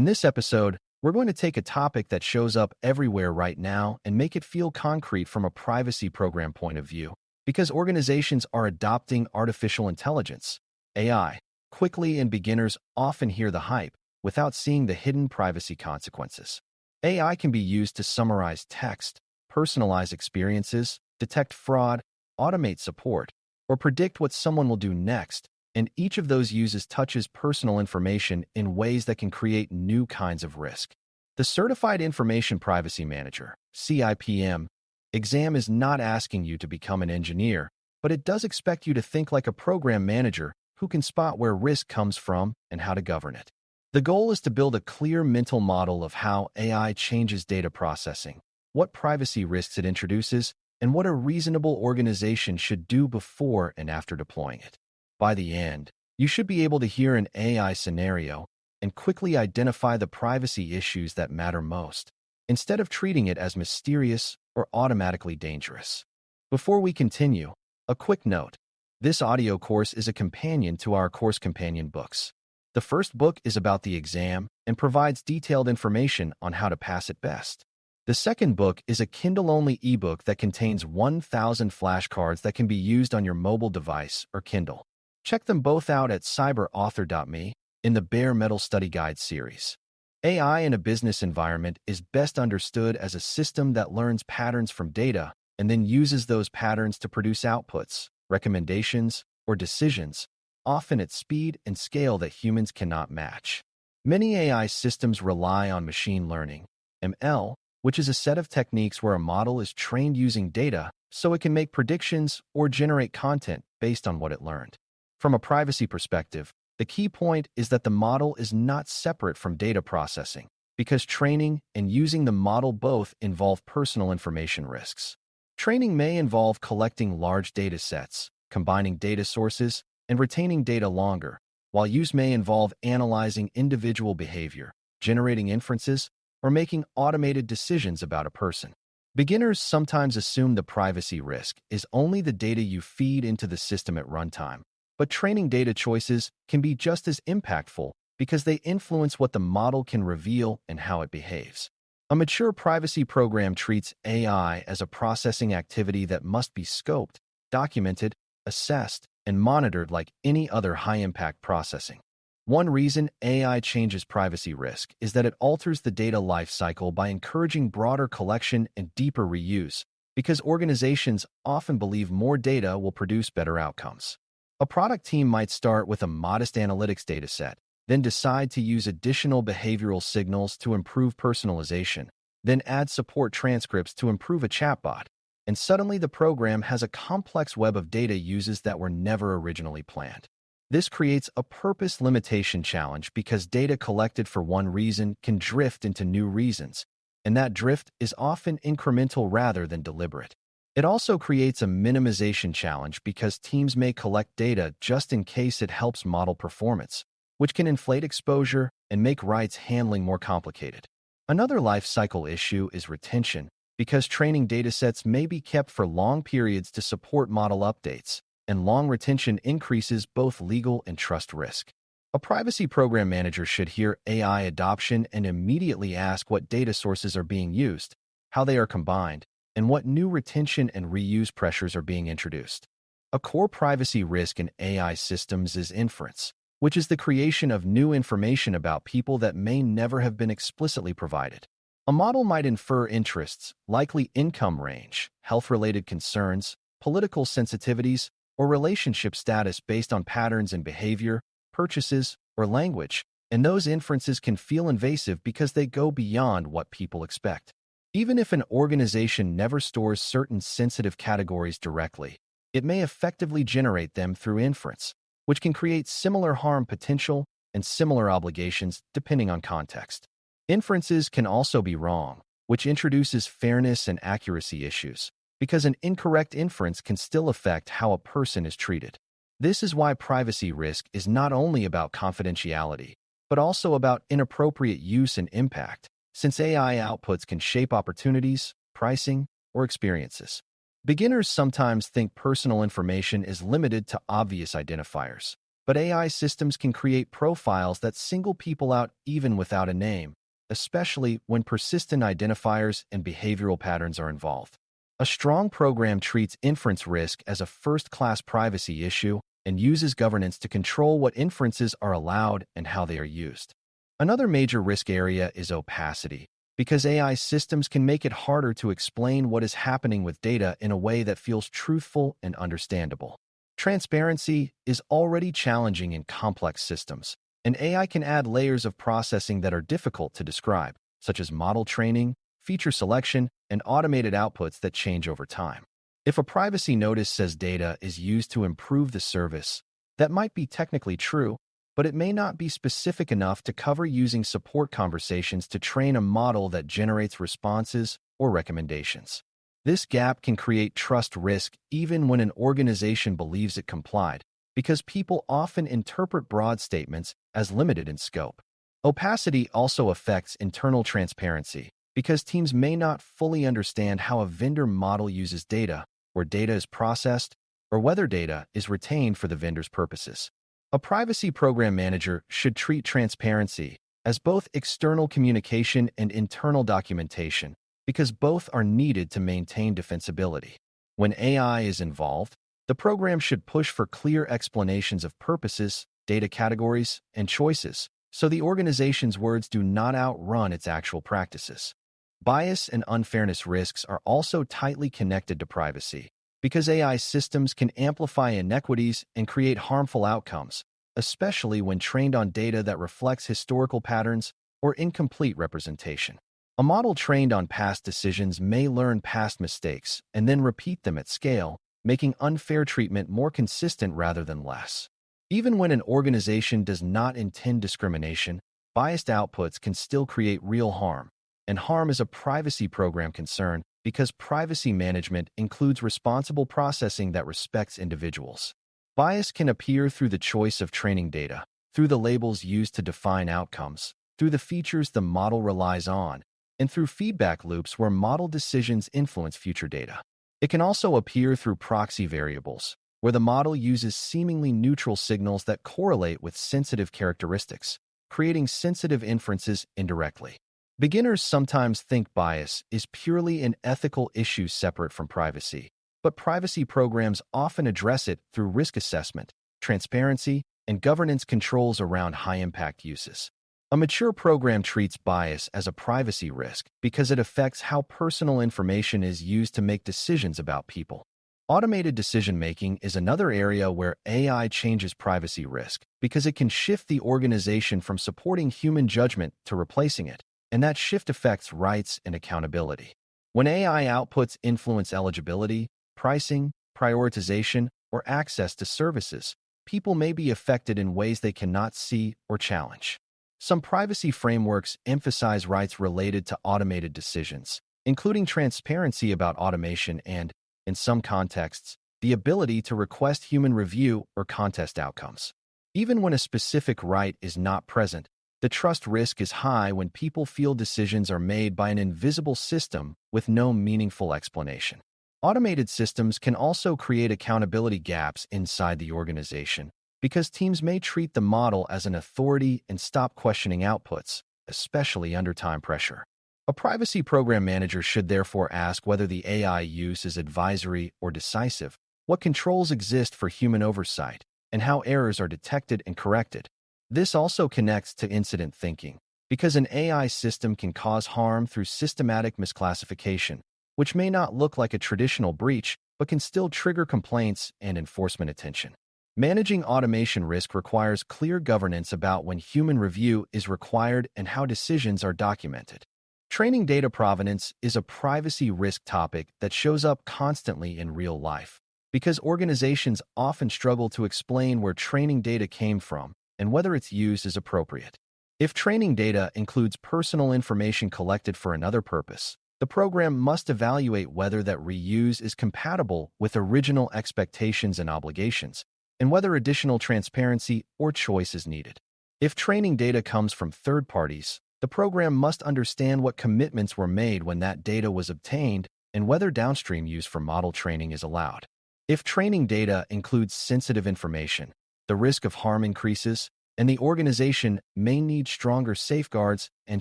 In this episode, we're going to take a topic that shows up everywhere right now and make it feel concrete from a privacy program point of view, because organizations are adopting artificial intelligence, AI, quickly, and beginners often hear the hype without seeing the hidden privacy consequences. AI can be used to summarize text, personalize experiences, detect fraud, automate support, or predict what someone will do next, and each of those uses touches personal information in ways that can create new kinds of risk. The Certified Information Privacy Manager, CIPM, exam is not asking you to become an engineer, but it does expect you to think like a program manager who can spot where risk comes from and how to govern it. The goal is to build a clear mental model of how AI changes data processing, what privacy risks it introduces, and what a reasonable organization should do before and after deploying it. By the end, you should be able to hear an AI scenario and quickly identify the privacy issues that matter most, instead of treating it as mysterious or automatically dangerous. Before we continue, a quick note. This audio course is a companion to our course companion books. The first book is about the exam and provides detailed information on how to pass it best. The second book is a Kindle-only ebook that contains 1,000 flashcards that can be used on your mobile device or Kindle. Check them both out at cyber.author.me in the Bare Metal Study Guide series. AI in a business environment is best understood as a system that learns patterns from data and then uses those patterns to produce outputs, recommendations, or decisions, often at speed and scale that humans cannot match. Many AI systems rely on machine learning, ML, which is a set of techniques where a model is trained using data so it can make predictions or generate content based on what it learned. From a privacy perspective, the key point is that the model is not separate from data processing, because training and using the model both involve personal information risks. Training may involve collecting large data sets, combining data sources, and retaining data longer, while use may involve analyzing individual behavior, generating inferences, or making automated decisions about a person. Beginners sometimes assume the privacy risk is only the data you feed into the system at runtime, but training data choices can be just as impactful because they influence what the model can reveal and how it behaves. A mature privacy program treats AI as a processing activity that must be scoped, documented, assessed, and monitored like any other high-impact processing. One reason AI changes privacy risk is that it alters the data lifecycle by encouraging broader collection and deeper reuse, because organizations often believe more data will produce better outcomes. A product team might start with a modest analytics dataset, then decide to use additional behavioral signals to improve personalization, then add support transcripts to improve a chatbot, and suddenly the program has a complex web of data uses that were never originally planned. This creates a purpose limitation challenge because data collected for one reason can drift into new reasons, and that drift is often incremental rather than deliberate. It also creates a minimization challenge because teams may collect data just in case it helps model performance, which can inflate exposure and make rights handling more complicated. Another life cycle issue is retention, because training datasets may be kept for long periods to support model updates, and long retention increases both legal and trust risk. A privacy program manager should hear AI adoption and immediately ask what data sources are being used, how they are combined, and what new retention and reuse pressures are being introduced. A core privacy risk in AI systems is inference, which is the creation of new information about people that may never have been explicitly provided. A model might infer interests, likely income range, health-related concerns, political sensitivities, or relationship status based on patterns in behavior, purchases, or language, and those inferences can feel invasive because they go beyond what people expect. Even if an organization never stores certain sensitive categories directly, it may effectively generate them through inference, which can create similar harm potential and similar obligations depending on context. Inferences can also be wrong, which introduces fairness and accuracy issues, because an incorrect inference can still affect how a person is treated. This is why privacy risk is not only about confidentiality, but also about inappropriate use and impact, since AI outputs can shape opportunities, pricing, or experiences. Beginners sometimes think personal information is limited to obvious identifiers, but AI systems can create profiles that single people out even without a name, especially when persistent identifiers and behavioral patterns are involved. A strong program treats inference risk as a first-class privacy issue and uses governance to control what inferences are allowed and how they are used. Another major risk area is opacity, because AI systems can make it harder to explain what is happening with data in a way that feels truthful and understandable. Transparency is already challenging in complex systems, and AI can add layers of processing that are difficult to describe, such as model training, feature selection, and automated outputs that change over time. If a privacy notice says data is used to improve the service, that might be technically true, but it may not be specific enough to cover using support conversations to train a model that generates responses or recommendations. This gap can create trust risk even when an organization believes it complied, because people often interpret broad statements as limited in scope. Opacity also affects internal transparency, because teams may not fully understand how a vendor model uses data, where data is processed, or whether data is retained for the vendor's purposes. A privacy program manager should treat transparency as both external communication and internal documentation, because both are needed to maintain defensibility. When AI is involved, the program should push for clear explanations of purposes, data categories, and choices, so the organization's words do not outrun its actual practices. Bias and unfairness risks are also tightly connected to privacy, because AI systems can amplify inequities and create harmful outcomes, especially when trained on data that reflects historical patterns or incomplete representation. A model trained on past decisions may learn past mistakes and then repeat them at scale, making unfair treatment more consistent rather than less. Even when an organization does not intend discrimination, biased outputs can still create real harm, and harm is a privacy program concern because privacy management includes responsible processing that respects individuals. Bias can appear through the choice of training data, through the labels used to define outcomes, through the features the model relies on, and through feedback loops where model decisions influence future data. It can also appear through proxy variables, where the model uses seemingly neutral signals that correlate with sensitive characteristics, creating sensitive inferences indirectly. Beginners sometimes think bias is purely an ethical issue separate from privacy, but privacy programs often address it through risk assessment, transparency, and governance controls around high-impact uses. A mature program treats bias as a privacy risk because it affects how personal information is used to make decisions about people. Automated decision-making is another area where AI changes privacy risk because it can shift the organization from supporting human judgment to replacing it, and that shift affects rights and accountability. When AI outputs influence eligibility, pricing, prioritization, or access to services, people may be affected in ways they cannot see or challenge. Some privacy frameworks emphasize rights related to automated decisions, including transparency about automation and, in some contexts, the ability to request human review or contest outcomes. Even when a specific right is not present, the trust risk is high when people feel decisions are made by an invisible system with no meaningful explanation. Automated systems can also create accountability gaps inside the organization, because teams may treat the model as an authority and stop questioning outputs, especially under time pressure. A privacy program manager should therefore ask whether the AI use is advisory or decisive, what controls exist for human oversight, and how errors are detected and corrected. This also connects to incident thinking, because an AI system can cause harm through systematic misclassification, which may not look like a traditional breach, but can still trigger complaints and enforcement attention. Managing automation risk requires clear governance about when human review is required and how decisions are documented. Training data provenance is a privacy risk topic that shows up constantly in real life, because organizations often struggle to explain where training data came from and whether its use is appropriate. If training data includes personal information collected for another purpose, the program must evaluate whether that reuse is compatible with original expectations and obligations, and whether additional transparency or choice is needed. If training data comes from third parties, the program must understand what commitments were made when that data was obtained and whether downstream use for model training is allowed. If training data includes sensitive information, the risk of harm increases, and the organization may need stronger safeguards and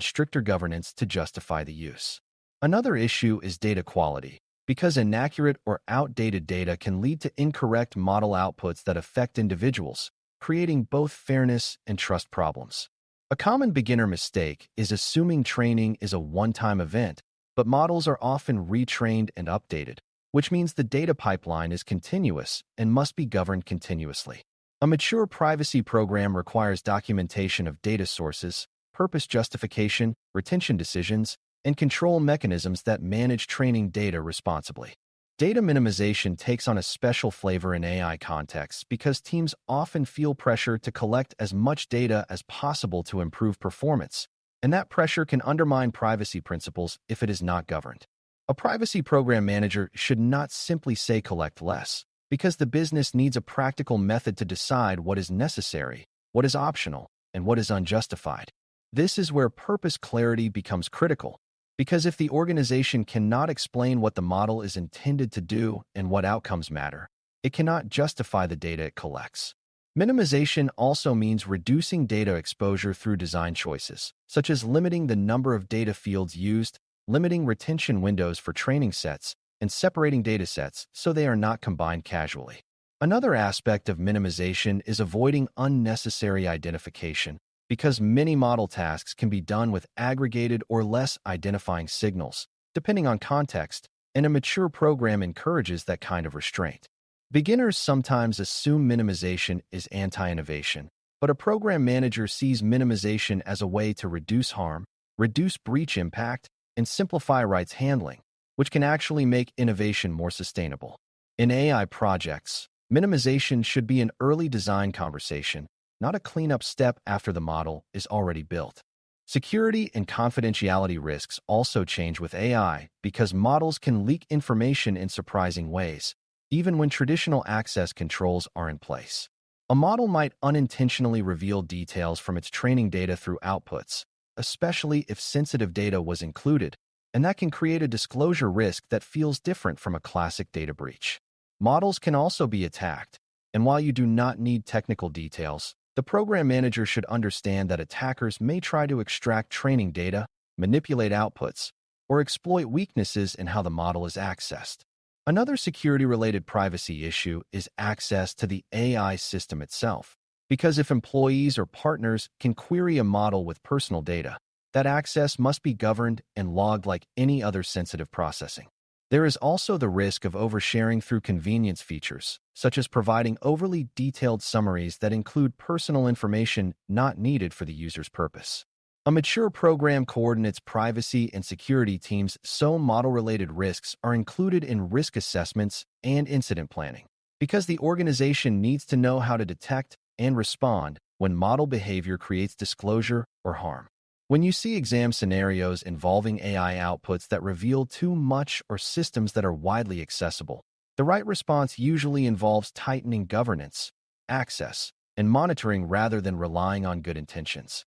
stricter governance to justify the use. Another issue is data quality, because inaccurate or outdated data can lead to incorrect model outputs that affect individuals, creating both fairness and trust problems. A common beginner mistake is assuming training is a one-time event, but models are often retrained and updated, which means the data pipeline is continuous and must be governed continuously. A mature privacy program requires documentation of data sources, purpose justification, retention decisions, and control mechanisms that manage training data responsibly. Data minimization takes on a special flavor in AI contexts because teams often feel pressure to collect as much data as possible to improve performance, and that pressure can undermine privacy principles if it is not governed. A privacy program manager should not simply say collect less, because the business needs a practical method to decide what is necessary, what is optional, and what is unjustified. This is where purpose clarity becomes critical, because if the organization cannot explain what the model is intended to do and what outcomes matter, it cannot justify the data it collects. Minimization also means reducing data exposure through design choices, such as limiting the number of data fields used, limiting retention windows for training sets, and separating datasets so they are not combined casually. Another aspect of minimization is avoiding unnecessary identification, because many model tasks can be done with aggregated or less identifying signals, depending on context, and a mature program encourages that kind of restraint. Beginners sometimes assume minimization is anti-innovation, but a program manager sees minimization as a way to reduce harm, reduce breach impact, and simplify rights handling, which can actually make innovation more sustainable. In AI projects, minimization should be an early design conversation, not a cleanup step after the model is already built. Security and confidentiality risks also change with AI because models can leak information in surprising ways, even when traditional access controls are in place. A model might unintentionally reveal details from its training data through outputs, especially if sensitive data was included, and that can create a disclosure risk that feels different from a classic data breach. Models can also be attacked, and while you do not need technical details, the program manager should understand that attackers may try to extract training data, manipulate outputs, or exploit weaknesses in how the model is accessed. Another security-related privacy issue is access to the AI system itself, because if employees or partners can query a model with personal data, that access must be governed and logged like any other sensitive processing. There is also the risk of oversharing through convenience features, such as providing overly detailed summaries that include personal information not needed for the user's purpose. A mature program coordinates privacy and security teams so model-related risks are included in risk assessments and incident planning, because the organization needs to know how to detect and respond when model behavior creates disclosure or harm. When you see exam scenarios involving AI outputs that reveal too much or systems that are widely accessible, the right response usually involves tightening governance, access, and monitoring rather than relying on good intentions.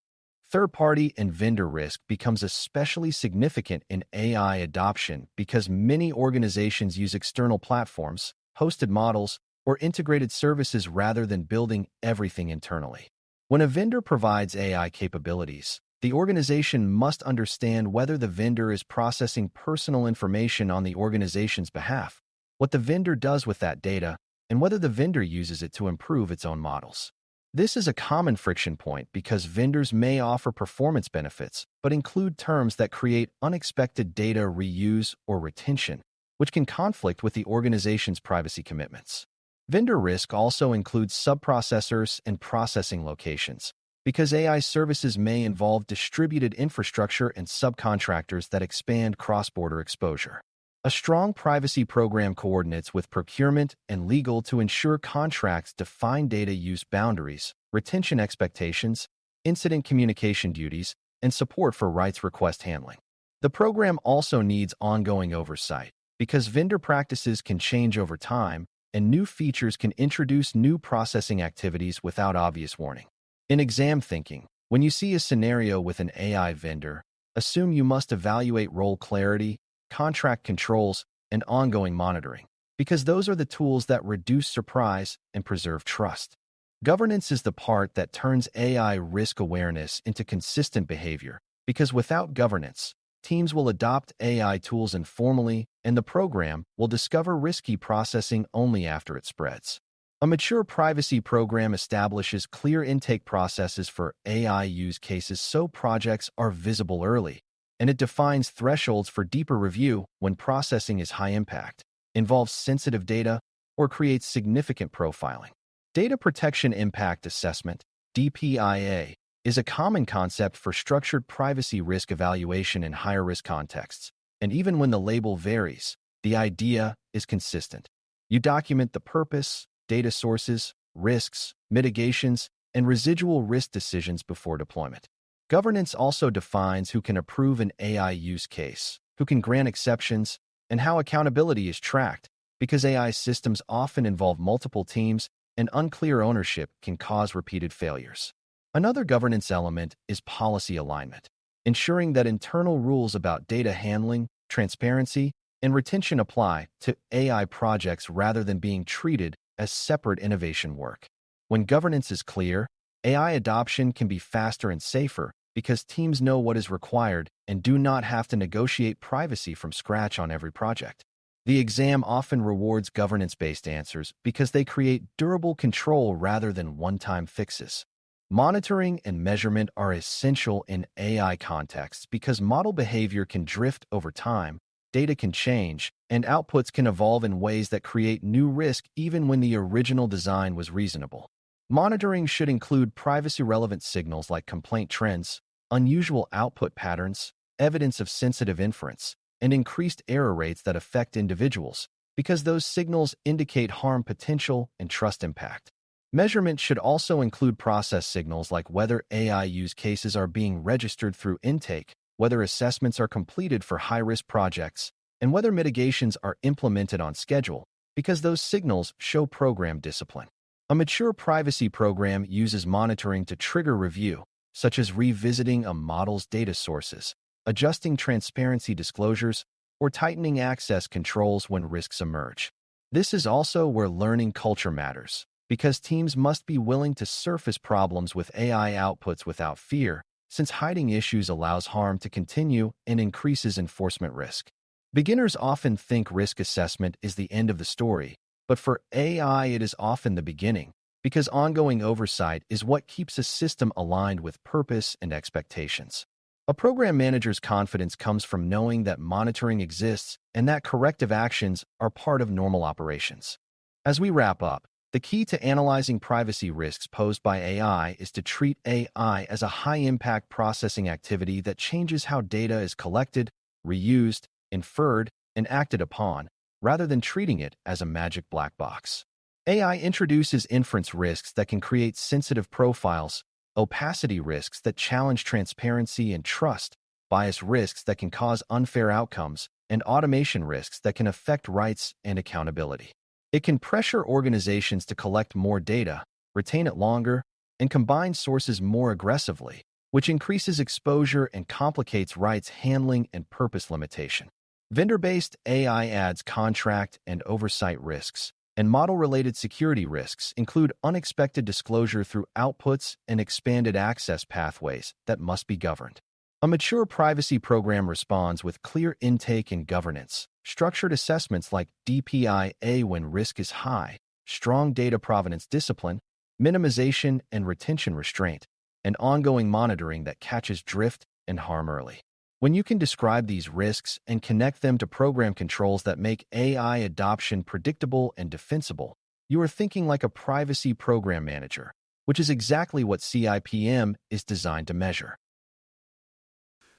Third-party and vendor risk becomes especially significant in AI adoption because many organizations use external platforms, hosted models, or integrated services rather than building everything internally. When a vendor provides AI capabilities, the organization must understand whether the vendor is processing personal information on the organization's behalf, what the vendor does with that data, and whether the vendor uses it to improve its own models. This is a common friction point because vendors may offer performance benefits, but include terms that create unexpected data reuse or retention, which can conflict with the organization's privacy commitments. Vendor risk also includes subprocessors and processing locations, because AI services may involve distributed infrastructure and subcontractors that expand cross-border exposure. A strong privacy program coordinates with procurement and legal to ensure contracts define data use boundaries, retention expectations, incident communication duties, and support for rights request handling. The program also needs ongoing oversight, because vendor practices can change over time and new features can introduce new processing activities without obvious warning. In exam thinking, when you see a scenario with an AI vendor, assume you must evaluate role clarity, contract controls, and ongoing monitoring, because those are the tools that reduce surprise and preserve trust. Governance is the part that turns AI risk awareness into consistent behavior, because without governance, teams will adopt AI tools informally, and the program will discover risky processing only after it spreads. A mature privacy program establishes clear intake processes for AI use cases so projects are visible early, and it defines thresholds for deeper review when processing is high impact, involves sensitive data, or creates significant profiling. Data Protection Impact Assessment, DPIA, is a common concept for structured privacy risk evaluation in higher-risk contexts, and even when the label varies, the idea is consistent. You document the purpose, data sources, risks, mitigations, and residual risk decisions before deployment. Governance also defines who can approve an AI use case, who can grant exceptions, and how accountability is tracked, because AI systems often involve multiple teams and unclear ownership can cause repeated failures. Another governance element is policy alignment, ensuring that internal rules about data handling, transparency, and retention apply to AI projects rather than being treated as separate innovation work. When governance is clear, AI adoption can be faster and safer because teams know what is required and do not have to negotiate privacy from scratch on every project. The exam often rewards governance-based answers because they create durable control rather than one-time fixes. Monitoring and measurement are essential in AI contexts because model behavior can drift over time, data can change, and outputs can evolve in ways that create new risk even when the original design was reasonable. Monitoring should include privacy-relevant signals like complaint trends, unusual output patterns, evidence of sensitive inference, and increased error rates that affect individuals, because those signals indicate harm potential and trust impact. Measurement should also include process signals like whether AI use cases are being registered through intake, whether assessments are completed for high-risk projects, and whether mitigations are implemented on schedule, because those signals show program discipline. A mature privacy program uses monitoring to trigger review, such as revisiting a model's data sources, adjusting transparency disclosures, or tightening access controls when risks emerge. This is also where learning culture matters, because teams must be willing to surface problems with AI outputs without fear, since hiding issues allows harm to continue and increases enforcement risk. Beginners often think risk assessment is the end of the story, but for AI it is often the beginning, because ongoing oversight is what keeps a system aligned with purpose and expectations. A program manager's confidence comes from knowing that monitoring exists and that corrective actions are part of normal operations. As we wrap up, the key to analyzing privacy risks posed by AI is to treat AI as a high-impact processing activity that changes how data is collected, reused, inferred, and acted upon, rather than treating it as a magic black box. AI introduces inference risks that can create sensitive profiles, opacity risks that challenge transparency and trust, bias risks that can cause unfair outcomes, and automation risks that can affect rights and accountability. It can pressure organizations to collect more data, retain it longer, and combine sources more aggressively, which increases exposure and complicates rights handling and purpose limitation. Vendor-based AI adds contract and oversight risks, and model-related security risks include unexpected disclosure through outputs and expanded access pathways that must be governed. A mature privacy program responds with clear intake and governance, structured assessments like DPIA when risk is high, strong data provenance discipline, minimization and retention restraint, and ongoing monitoring that catches drift and harm early. When you can describe these risks and connect them to program controls that make AI adoption predictable and defensible, you are thinking like a privacy program manager, which is exactly what CIPM is designed to measure.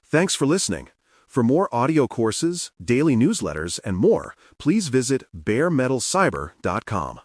Thanks for listening. For more audio courses, daily newsletters, and more, please visit DailyCyber.News.